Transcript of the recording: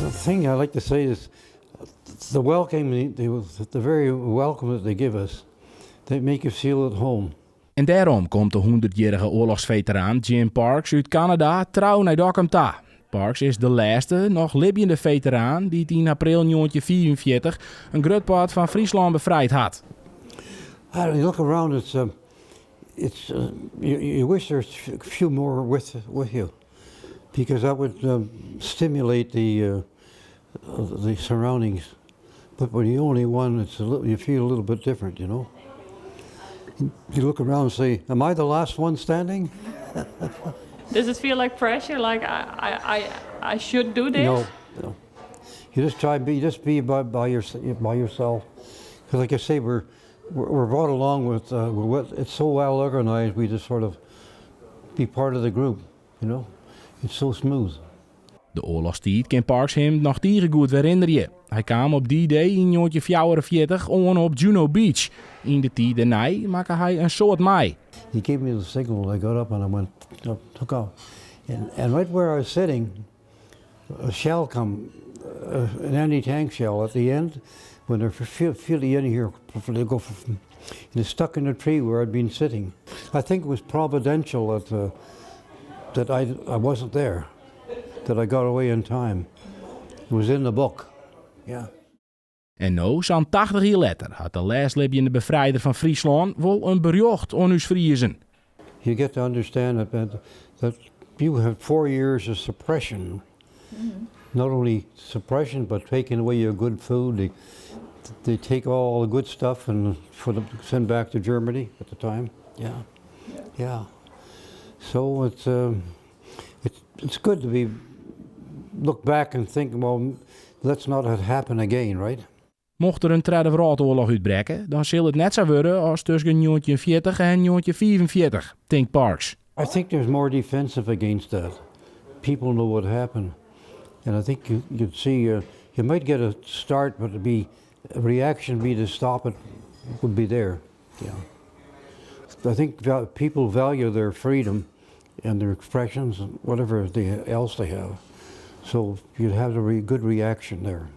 The thing I like to say is the welcome, the very welcome that they give us, they make you feel at home. En daarom komt de 100-jarige oorlogsveteraan Jim Parks uit Canada trouw naar Dokkum-ta. Parks is de laatste, nog levende veteraan die 10 april 1944 een groot part van Friesland bevrijd had. You look around, you wish there's a few more with you, because that would stimulate the surroundings. But when you're only one, you feel a little bit different, you know. You look around and say, "Am I the last one standing?" Does it feel like pressure? Like I should do this? No. You just try to be by yourself. Because, like I say, we're brought along with it's so well organized. We just sort of be part of the group, you know. It's so smooth. De oorlogstijd kan Parks hem nog tegen goed herinneren. Hij kwam op die day in 1944 on op Juno Beach. In de tijd daarna maakte hij een soort mei. He gave me the signal. I got up and I went, took off. And right where I was sitting, a shell come, an anti-tank shell at the end. When they're feel the end here, they go and it's stuck in the tree where I'd been sitting. I think it was providential that I wasn't there, that I got away in time. It was in the book. Yeah. En nu, zo'n 80 jaar later, had de laatste bevrijder van Friesland wel een bericht aan ons Friezen. You get to understand that you have 4 years of suppression. Mm-hmm. Not only suppression, but taking away your good food. They take all the good stuff and send back to Germany at the time. Yeah. So it's good to look back and think, well, let's not have happen again, right? Mocht er een Tweede Wereldoorlog uitbreken, dan zal het net zo worden als tussen 1940 en 1945, denkt Parks. I think there's more defensive against that. People know what happened. And I think you'd see, you might get a start, but a reaction to stop it would be there. Yeah. I think people value their freedom and their expressions and whatever else they have. So you'd have a good reaction there.